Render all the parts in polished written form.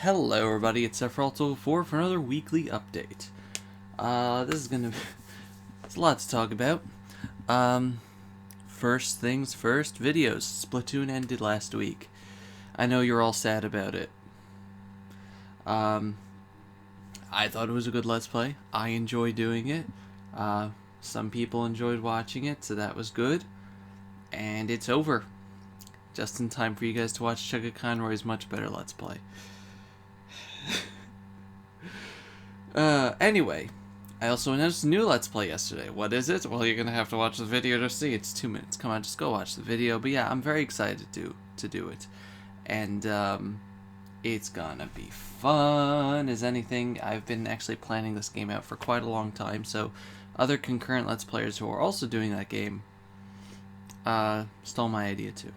Hello everybody, it's Sephiroth04 for another weekly update. This is gonna be... It's a lot to talk about. First things first, videos. Splatoon ended last week. I know you're all sad about it. I thought it was a good Let's Play. I enjoy doing it. Some people enjoyed watching it, so that was good. And it's over. Just in time for you guys to watch Chugga Conroy's much better Let's Play. Anyway, I also announced a new Let's Play yesterday. What is it? Well, you're gonna have to watch the video to see. It's 2 minutes. Come on, just go watch the video. But yeah, I'm very excited to do it. And, it's gonna be fun as anything. I've been actually planning this game out for quite a long time, so other concurrent Let's Players who are also doing that game, stole my idea too.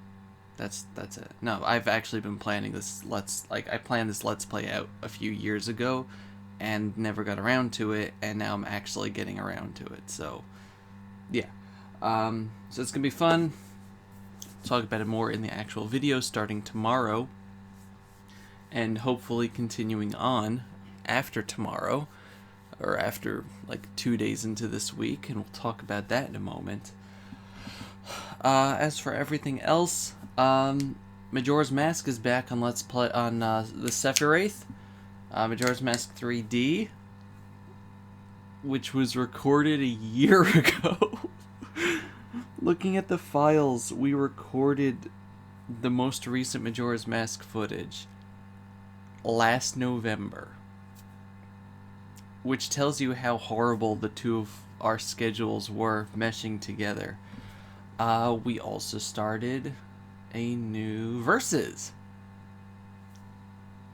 That's it. No, I've actually been planning this I planned this Let's Play out a few years ago and never got around to it, and now I'm actually getting around to it. So, yeah. So it's gonna be fun. Talk about it more in the actual video starting tomorrow, and hopefully continuing on after tomorrow, or after like 2 days into this week, and we'll talk about that in a moment. As for everything else, Majora's Mask is back on Let's Play on the Sephiroth. Majora's Mask 3D, which was recorded a year ago. Looking at the files, we recorded the most recent Majora's Mask footage last November, which tells you how horrible the two of our schedules were meshing together. We also started a new Versus.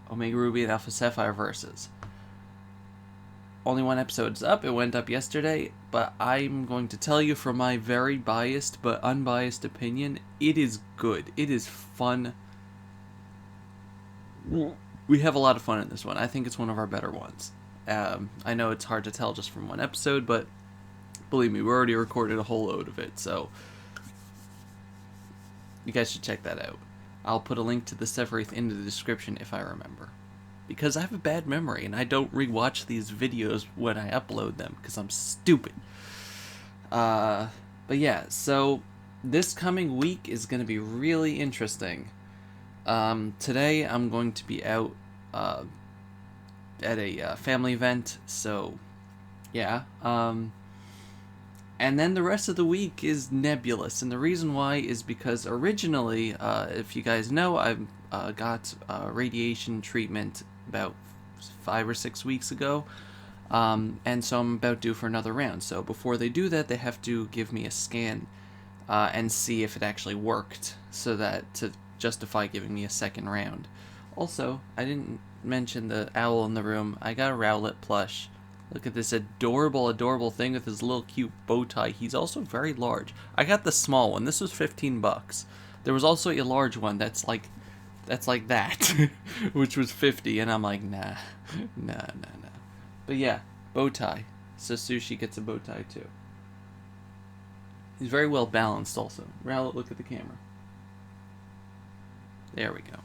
Omega Ruby and Alpha Sapphire Versus. Only one episode's up. It went up yesterday, but I'm going to tell you from my very biased but unbiased opinion, it is good. It is fun. We have a lot of fun in this one. I think it's one of our better ones. I know it's hard to tell just from one episode, but believe me, we already recorded a whole load of it, so you guys should check that out. I'll put a link to the Sephiroth in the description if I remember. Because I have a bad memory and I don't rewatch these videos when I upload them because I'm stupid. But yeah, so this coming week is going to be really interesting. Today I'm going to be out at a family event, so yeah. And then the rest of the week is nebulous, and the reason why is because originally, if you guys know, I got radiation treatment about 5 or 6 weeks ago, and so I'm about due for another round. So before they do that, they have to give me a scan and see if it actually worked, so that to justify giving me a second round. Also, I didn't mention the owl in the room. I got a Rowlet plush. Look at this adorable, adorable thing with his little cute bow tie. He's also very large. I got the small one. This was $15. There was also a large one that's like that, which was 50, and I'm like, nah. But yeah, bow tie. So Sushi gets a bow tie too. He's very well balanced also. Rowlet, look at the camera. There we go.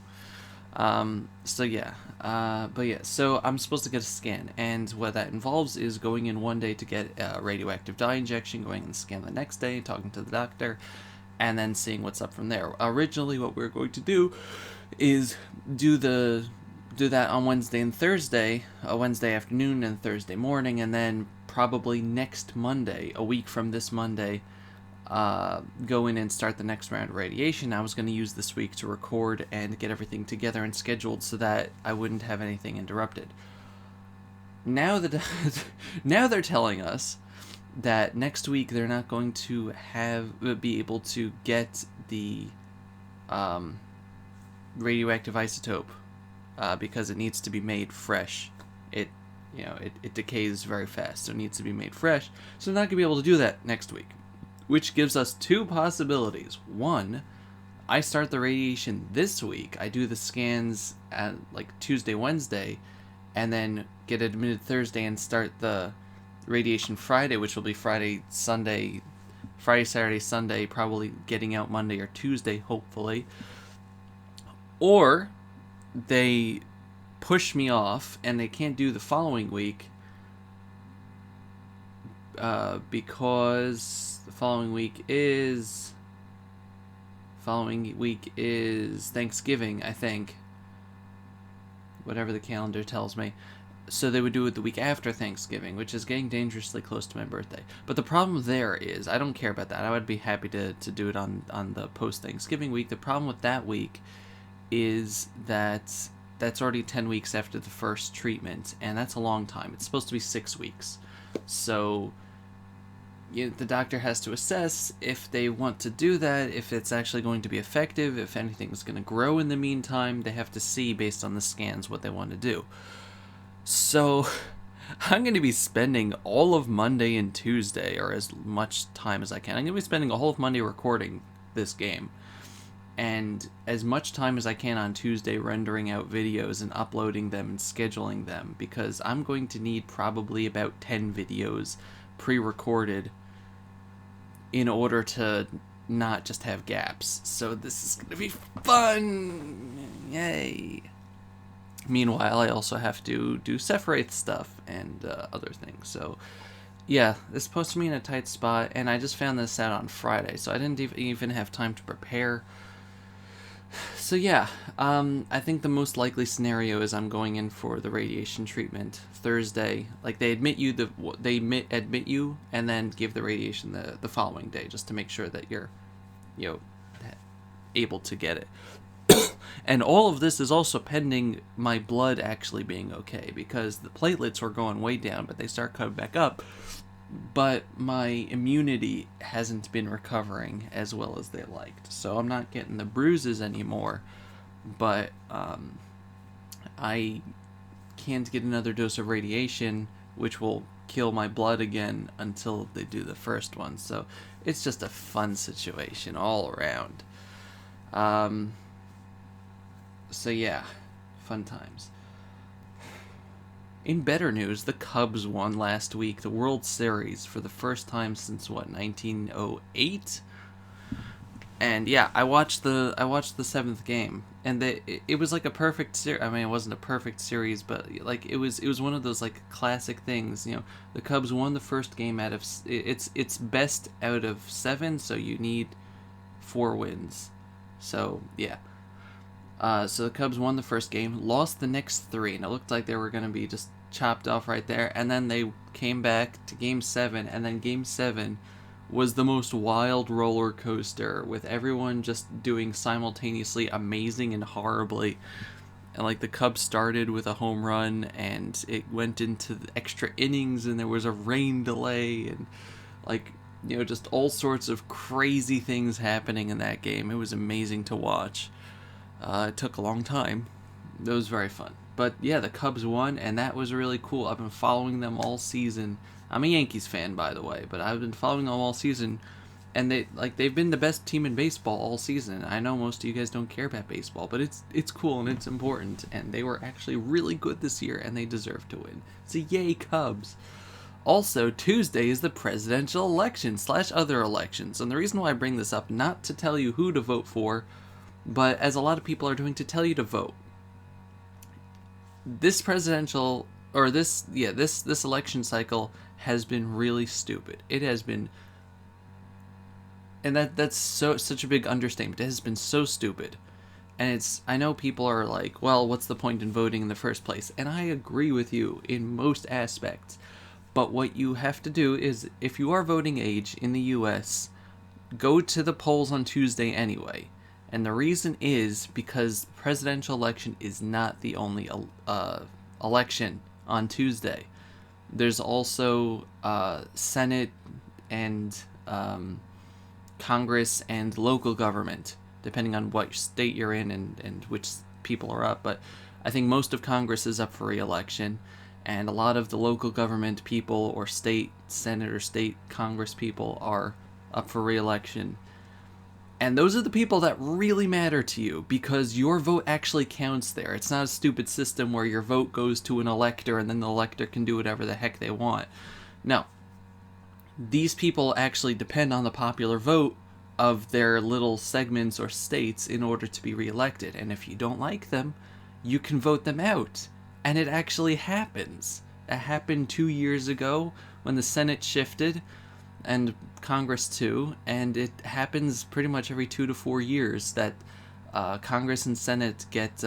So yeah, but yeah, so I'm supposed to get a scan, and what that involves is going in one day to get a radioactive dye injection, going and scan the next day, talking to the doctor, and then seeing what's up from there. Originally, what we were going to do is do that on Wednesday and Thursday, Wednesday afternoon and Thursday morning, and then probably next Monday, a week from this Monday, go in and start the next round of radiation. I was going to use this week to record and get everything together and scheduled so that I wouldn't have anything interrupted. Now that now they're telling us that next week they're not going to be able to get the radioactive isotope because it needs to be made fresh. It decays very fast, so it needs to be made fresh. So they're not going to be able to do that next week. Which gives us two possibilities. One, I start the radiation this week. I do the scans at like Tuesday, Wednesday, and then get admitted Thursday and start the radiation Friday, which will be Friday, Saturday, Sunday, probably getting out Monday or Tuesday, hopefully. Or they push me off, and they can't do the following week because the following week is Thanksgiving, I think. Whatever the calendar tells me. So they would do it the week after Thanksgiving, which is getting dangerously close to my birthday. But the problem there is, I don't care about that. I would be happy to do it on the post-Thanksgiving week. The problem with that week is that that's already 10 weeks after the first treatment, and that's a long time. It's supposed to be 6 weeks. So the doctor has to assess if they want to do that, if it's actually going to be effective, if anything's going to grow in the meantime. They have to see, based on the scans, what they want to do. So I'm going to be spending all of Monday and Tuesday, or as much time as I can. I'm going to be spending all of Monday recording this game, and as much time as I can on Tuesday rendering out videos and uploading them and scheduling them, because I'm going to need probably about 10 videos pre-recorded in order to not just have gaps. So this is going to be fun! Yay! Meanwhile, I also have to do Sephiroth stuff and other things. So, yeah, this puts me in a tight spot, and I just found this out on Friday, so I didn't even have time to prepare. So yeah, I think the most likely scenario is I'm going in for the radiation treatment Thursday. Like, they admit you, and then give the radiation the following day, just to make sure that you're, able to get it. And all of this is also pending my blood actually being okay, because the platelets were going way down, but they start coming back up. But my immunity hasn't been recovering as well as they liked. So I'm not getting the bruises anymore, but I can't get another dose of radiation, which will kill my blood again until they do the first one. So it's just a fun situation all around. So yeah, fun times. In better news, the Cubs won last week the World Series for the first time since 1908. And yeah, I watched the 7th game, and it was like a perfect series. I mean, it wasn't a perfect series, but like it was one of those like classic things. The Cubs won the first game out of it's best out of 7, so you need 4 wins. So yeah. So the Cubs won the first game, lost the next 3, and it looked like they were going to be just chopped off right there. And then they came back to Game 7, and then Game 7 was the most wild roller coaster, with everyone just doing simultaneously amazing and horribly. And like the Cubs started with a home run, and it went into the extra innings, and there was a rain delay, and like, just all sorts of crazy things happening in that game. It was amazing to watch. It took a long time. It was very fun. But yeah, the Cubs won, and that was really cool. I've been following them all season. I'm a Yankees fan, by the way, but I've been following them all season, and they've been the best team in baseball all season. I know most of you guys don't care about baseball, but it's cool and it's important, and they were actually really good this year, and they deserve to win. So yay, Cubs. Also, Tuesday is the presidential election / other elections, and the reason why I bring this up, not to tell you who to vote for, but as a lot of people are doing, to tell you to vote. This presidential, or this election cycle has been really stupid. It has been, and that's such a big understatement. It has been so stupid. And I know people are like, well, what's the point in voting in the first place? And I agree with you in most aspects. But what you have to do is, if you are voting age in the US, go to the polls on Tuesday anyway. And the reason is because the presidential election is not the only election on Tuesday. There's also Senate and Congress and local government, depending on what state you're in and which people are up. But I think most of Congress is up for re-election, and a lot of the local government people or state Senate or state Congress people are up for re-election. And those are the people that really matter to you, because your vote actually counts there. It's not a stupid system where your vote goes to an elector and then the elector can do whatever the heck they want. No. These people actually depend on the popular vote of their little segments or states in order to be reelected. And if you don't like them, you can vote them out. And it actually happens. It happened 2 years ago when the Senate shifted, and Congress too, and it happens pretty much every 2 to 4 years that Congress and Senate get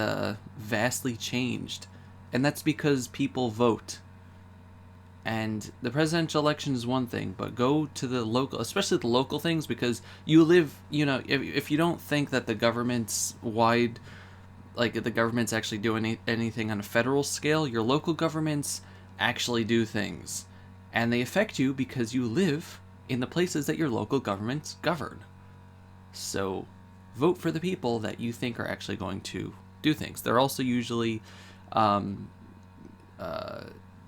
vastly changed. And that's because people vote. And the presidential election is one thing, but go to the local, especially the local things, because you live, if you don't think that the government's wide, like the government's actually doing anything on a federal scale, your local governments actually do things. And they affect you because you live in the places that your local governments govern. So vote for the people that you think are actually going to do things. They're also usually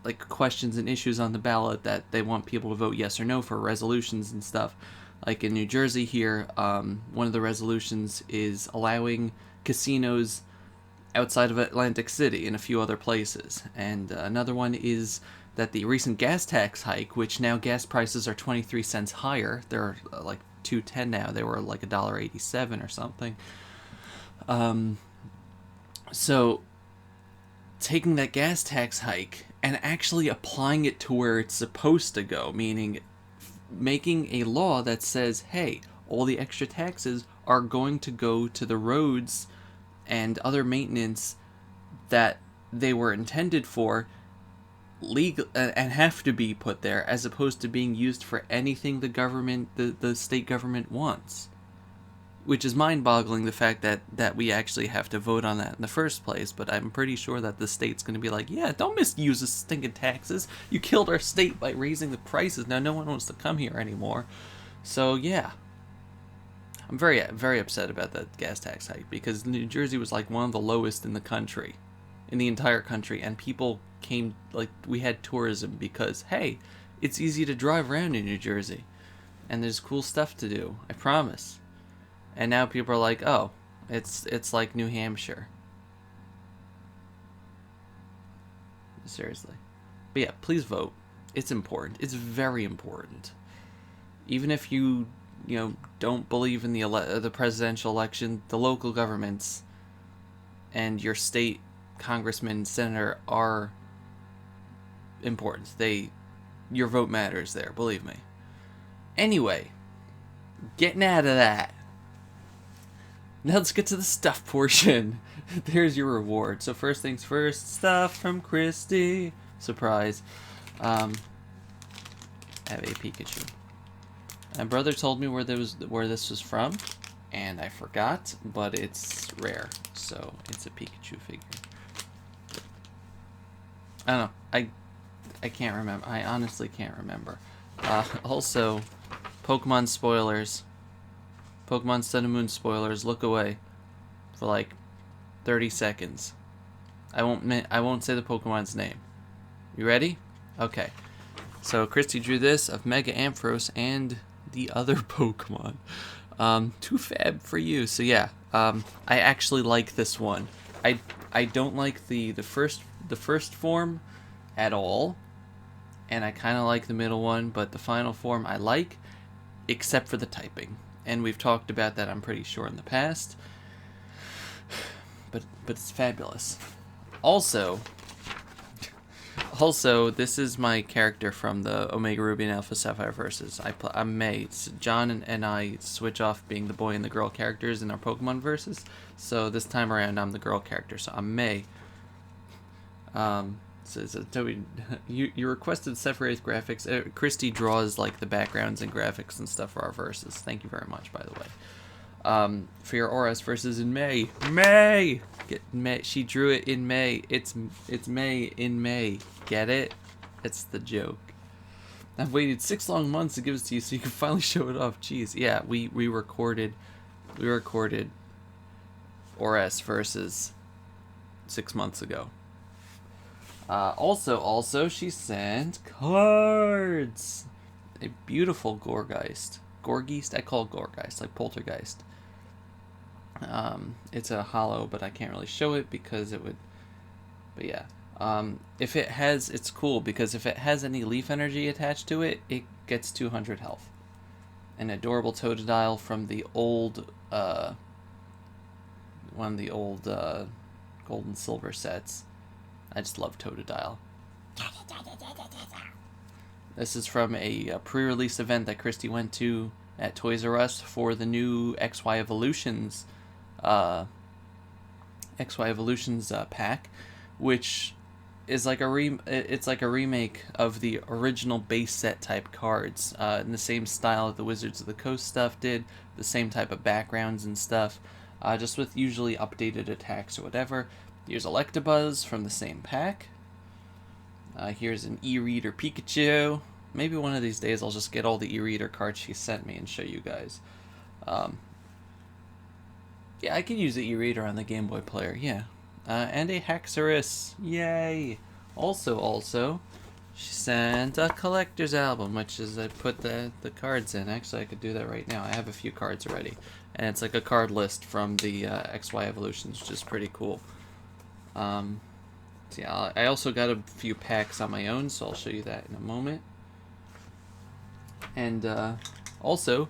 like questions and issues on the ballot that they want people to vote yes or no for, resolutions and stuff. Like in New Jersey here, one of the resolutions is allowing casinos outside of Atlantic City and a few other places. And another one is that the recent gas tax hike, which now gas prices are 23 cents higher. They're like $2.10 now. They were like $1.87 or something. So taking that gas tax hike and actually applying it to where it's supposed to go, meaning making a law that says, hey, all the extra taxes are going to go to the roads and other maintenance that they were intended for, legal, and have to be put there, as opposed to being used for anything the state government wants. Which is mind-boggling, the fact that we actually have to vote on that in the first place. But I'm pretty sure that the state's going to be like, yeah, don't misuse the stinking taxes. You killed our state by raising the prices. Now no one wants to come here anymore. So yeah, I'm very, very upset about that gas tax hike, because New Jersey was like one of the lowest in the country, in the entire country, and people came, like, we had tourism because, hey, it's easy to drive around in New Jersey, and there's cool stuff to do, I promise. And now people are like, oh, it's like New Hampshire. Seriously. But yeah, please vote. It's important. It's very important. Even if you don't believe in the presidential election, the local governments and your state congressman and senator are important. Your vote matters there, believe me. Anyway, getting out of that. Now let's get to the stuff portion. There's your reward. So first things first, stuff from Christy. Surprise. I have a Pikachu. My brother told me where this was from, and I forgot, but it's rare, so it's a Pikachu figure. I don't know. I can't remember. I honestly can't remember. Also, Pokemon spoilers. Pokemon Sun and Moon spoilers. Look away for like 30 seconds. I won't say the Pokemon's name. You ready? Okay. So Christy drew this of Mega Ampharos and the other Pokemon. Too fab for you. So yeah, I actually like this one. I don't like the first form at all, and I kind of like the middle one, but the final form I like, except for the typing. And we've talked about that, I'm pretty sure, in the past. But it's fabulous. Also, this is my character from the Omega Ruby and Alpha Sapphire verses. I'm May. John and I switch off being the boy and the girl characters in our Pokemon verses. So this time around, I'm the girl character. So I'm May. So Toby, you requested separated graphics. Christy draws like the backgrounds and graphics and stuff for our verses. Thank you very much, by the way. For your ORAS verses in May. May! She drew it in May. It's May in May. Get it? It's the joke. I've waited 6 long months to give it to you so you can finally show it off. Jeez, yeah, we recorded ORAS verses 6 months ago. Also, she sent cards. A beautiful Gourgeist. Gourgeist? I call it Gourgeist, like Poltergeist. It's a hollow, but I can't really show it because it would... But yeah. If it has... It's cool, because if it has any leaf energy attached to it, it gets 200 health. An adorable Totodile from the old... one of the old... gold and silver sets. I just love Totodile. This is from a pre-release event that Christy went to at Toys R Us for the new XY Evolutions pack, which is like it's like a remake of the original base set type cards, in the same style that the Wizards of the Coast stuff did, the same type of backgrounds and stuff, just with usually updated attacks or whatever. Here's Electabuzz from the same pack. Here's an E-Reader Pikachu. Maybe one of these days I'll just get all the E-Reader cards she sent me and show you guys. Yeah, I can use the E-Reader on the Game Boy player, yeah. And a Haxorus, yay! Also, she sent a collector's album, which is I put the cards in. Actually, I could do that right now. I have a few cards already. And it's like a card list from the XY Evolutions, which is pretty cool. So yeah, I also got a few packs on my own, so I'll show you that in a moment. And also,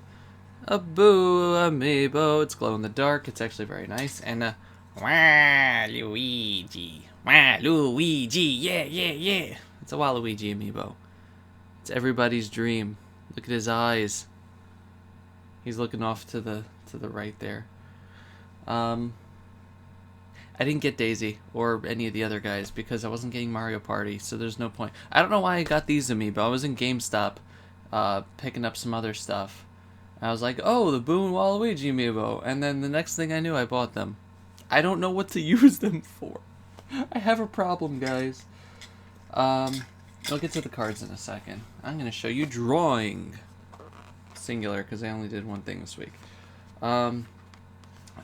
a Boo Amiibo. It's glow in the dark. It's actually very nice. And Waluigi. Waluigi. Yeah. It's a Waluigi Amiibo. It's everybody's dream. Look at his eyes. He's looking off to the right there. I didn't get Daisy or any of the other guys because I wasn't getting Mario Party, so there's no point. I don't know why I got these Amiibo. I was in GameStop picking up some other stuff. I was like, oh, the Boo and Waluigi Amiibo. And then the next thing I knew, I bought them. I don't know what to use them for. I have a problem, guys. I'll get to the cards in a second. I'm going to show you drawing. Singular, because I only did one thing this week.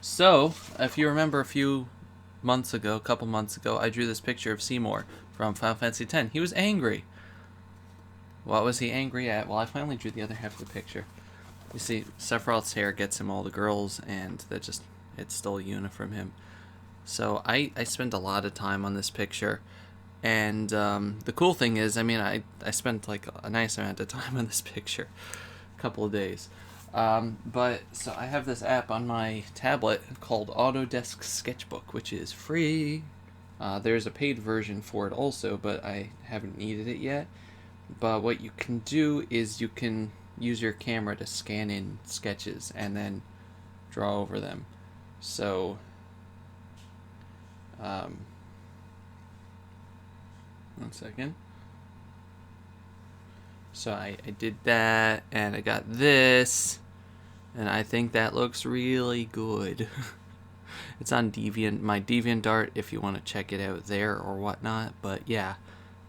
So, if you remember a couple months ago, I drew this picture of Seymour from Final Fantasy X. He was angry. What was he angry at? Well, I finally drew the other half of the picture. You see, Sephiroth's hair gets him all the girls, and it stole Yuna from him. So I spent a lot of time on this picture, and the cool thing is, I mean, I spent like a nice amount of time on this picture, a couple of days. But so I have this app on my tablet called Autodesk Sketchbook, which is free. There's a paid version for it also, but I haven't needed it yet. But what you can do is you can use your camera to scan in sketches and then draw over them. So, one second. So I did that, and I got this, and I think that looks really good. It's on my DeviantArt if you want to check it out there or whatnot. But yeah,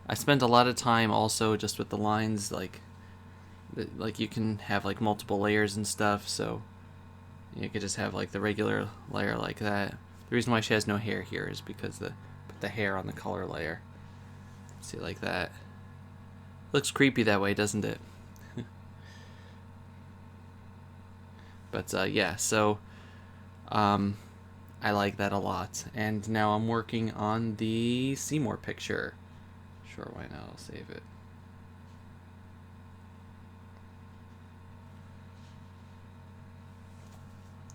I spent a lot of time also just with the lines, like you can have like multiple layers and stuff, so you could just have like the regular layer like that. The reason why she has no hair here is because put the hair on the color layer. See, like that. Looks creepy that way, doesn't it? But yeah, so I like that a lot. And now I'm working on the Seymour picture. Sure, why not? I'll save it.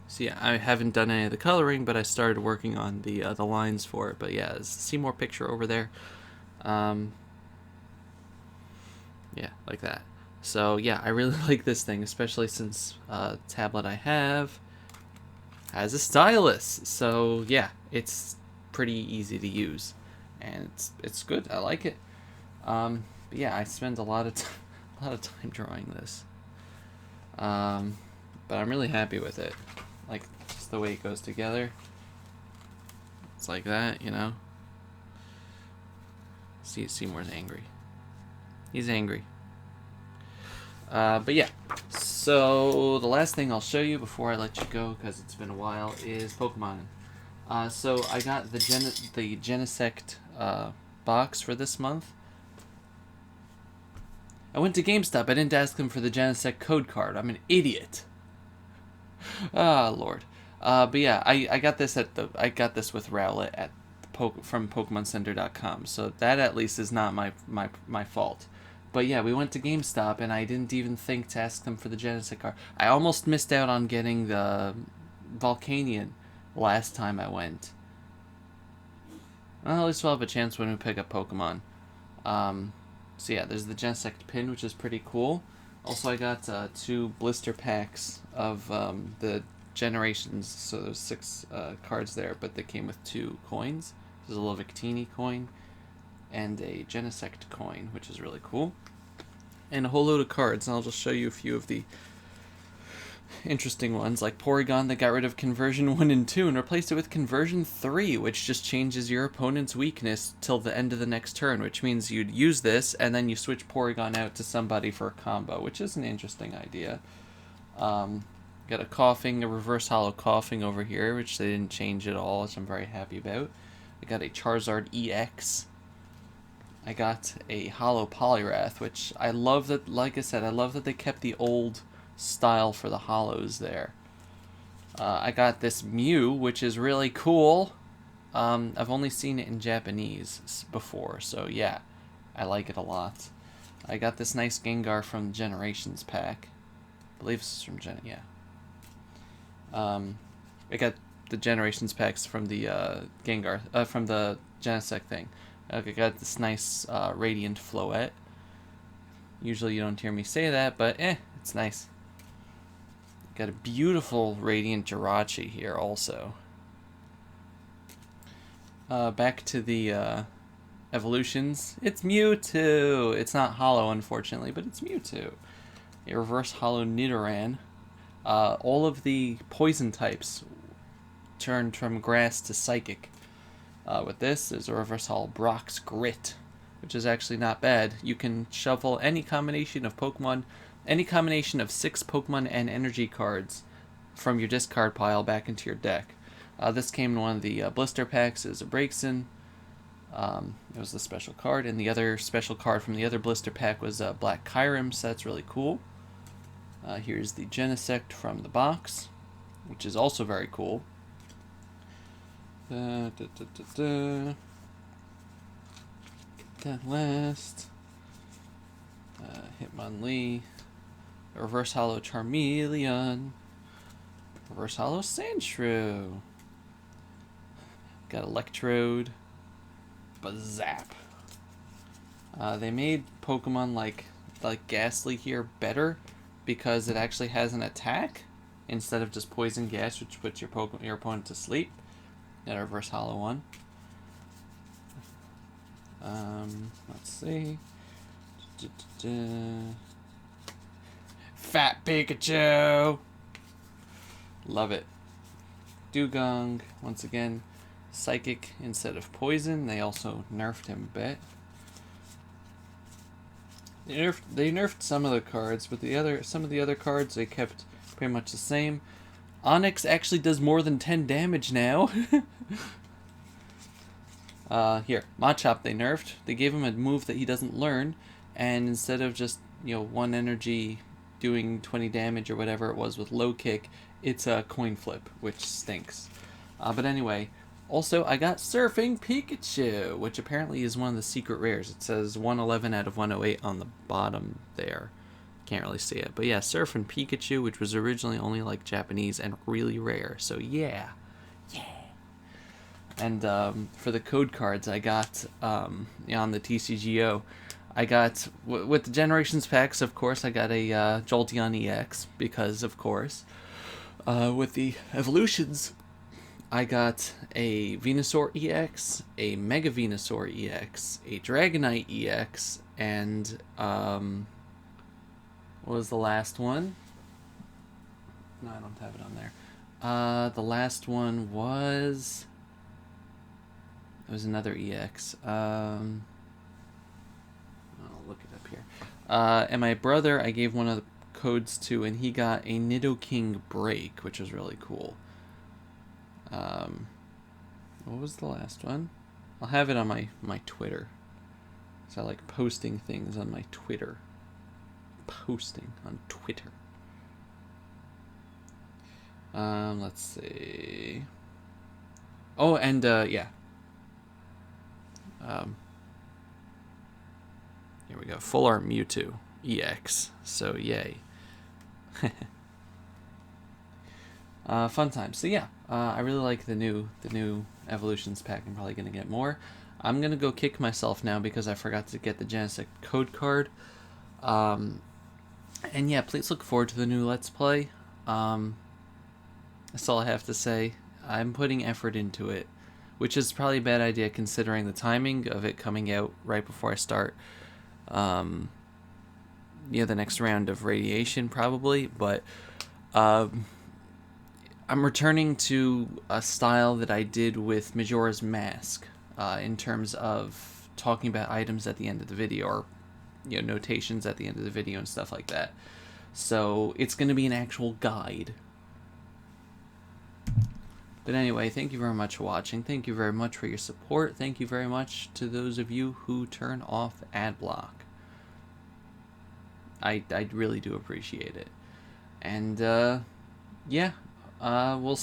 So yeah, I haven't done any of the coloring, but I started working on the lines for it. But yeah, it's the Seymour picture over there. Yeah, like that. So yeah, I really like this thing, especially since tablet I have has a stylus. So yeah, it's pretty easy to use, and it's good. I like it. But yeah, I spend a lot of time drawing this. But I'm really happy with it. Like just the way it goes together. It's like that, you know. Seymour's angry. He's angry. But yeah, so the last thing I'll show you before I let you go, because it's been a while, is Pokemon. So I got the Genesect box for this month. I went to GameStop. I didn't ask them for the Genesect code card. I'm an idiot. Ah, Lord. But yeah, I got this I got this with Rowlet at from PokemonCenter.com. So that at least is not my fault. But yeah, we went to GameStop, and I didn't even think to ask them for the Genesect card. I almost missed out on getting the Volcanion last time I went. Well, at least we'll have a chance when we pick up Pokemon. Um, so yeah, there's the Genesect pin, which is pretty cool. Also, I got 2 blister packs of the Generations, so there's 6 cards there, but they came with 2 coins. There's a little Victini coin and a Genesect coin, which is really cool. And a whole load of cards, and I'll just show you a few of the interesting ones, like Porygon that got rid of Conversion 1 and 2 and replaced it with Conversion 3, which just changes your opponent's weakness till the end of the next turn, which means you'd use this and then you switch Porygon out to somebody for a combo, which is an interesting idea. Got a Coughing, a Reverse Hollow Coughing over here, which they didn't change at all, which I'm very happy about. I got a Charizard EX. I got a Hollow Poliwrath, which I love that, like I said, I love that they kept the old style for the hollows there. I got this Mew, which is really cool. I've only seen it in Japanese before, so yeah, I like it a lot. I got this nice Gengar from the Generations pack. I believe this is from yeah. I got the Generations packs from the Gengar, from the Genesect thing. I got this nice Radiant Floette. Usually you don't hear me say that, but it's nice. Got a beautiful Radiant Jirachi here also. Back to the evolutions. It's Mewtwo! It's not Hollow, unfortunately, but it's Mewtwo. A Reverse Hollow Nidoran. All of the poison types turned from Grass to Psychic. With this, there's a Reverse Hollow Brock's Grit, which is actually not bad. You can shuffle any combination of Pokemon, any combination of 6 Pokemon and energy cards from your discard pile back into your deck. This came in one of the blister packs as a Braixen. It was the special card, and the other special card from the other blister pack was Black Kyurem, so that's really cool. Here's the Genesect from the box, which is also very cool. Get that last. Hitmonlee. Reverse Hollow Charmeleon. Reverse Hollow Sandshrew. Got Electrode. Bazap. They made Pokemon like Ghastly here better because it actually has an attack instead of just Poison Gas, which puts your opponent to sleep. Got a Reverse Hollow one. Let's see. Fat Pikachu! Love it. Dugong, once again, Psychic instead of Poison. They also nerfed him a bit. They nerfed some of the cards, but some of the other cards they kept pretty much the same. Onix actually does more than 10 damage now. Here, Machop they nerfed. They gave him a move that he doesn't learn, and instead of just, 1 energy doing 20 damage or whatever it was with low kick, it's a coin flip, which stinks. But anyway, also I got Surfing Pikachu, which apparently is one of the secret rares. It says 111 out of 108 on the bottom there. Can't really see it, but yeah, Surfing Pikachu, which was originally only like Japanese and really rare, so yeah. And for the code cards, I got on the TCGO, I got with the Generations packs, of course, I got a Jolteon EX because, of course. With the evolutions, I got a Venusaur EX, a Mega Venusaur EX, a Dragonite EX, and what was the last one? No, I don't have it on there. The last one was... It was another EX. I'll look it up here. And my brother, I gave one of the codes to, and he got a Nidoking Break, which was really cool. What was the last one? I'll have it on my Twitter. So I like posting things on my Twitter. Posting on Twitter. Let's see. Oh, and yeah. Here we go. Full Art Mewtwo EX. So yay. Fun time. So yeah, I really like the new evolutions pack, I'm probably going to get more. I'm going to go kick myself now because I forgot to get the Genesect code card. And yeah, please look forward to the new Let's Play. That's all I have to say. I'm putting effort into it, which is probably a bad idea considering the timing of it coming out right before I start the next round of radiation probably. But I'm returning to a style that I did with Majora's Mask in terms of talking about items at the end of the video, or notations at the end of the video and stuff like that. So it's going to be an actual guide. But anyway, thank you very much for watching. Thank you very much for your support. Thank you very much to those of you who turn off ad block. I really do appreciate it. And yeah, we'll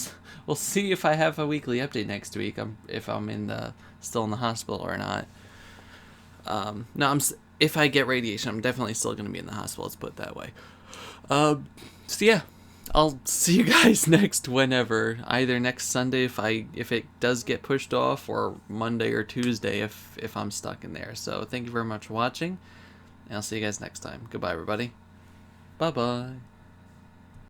see if I have a weekly update next week. If I'm still in the hospital or not. No, if I get radiation, I'm definitely still going to be in the hospital. Let's put it that way. So yeah, I'll see you guys whenever, either next Sunday if it does get pushed off, or Monday or Tuesday if I'm stuck in there. So thank you very much for watching, and I'll see you guys next time. Goodbye, everybody. Bye bye.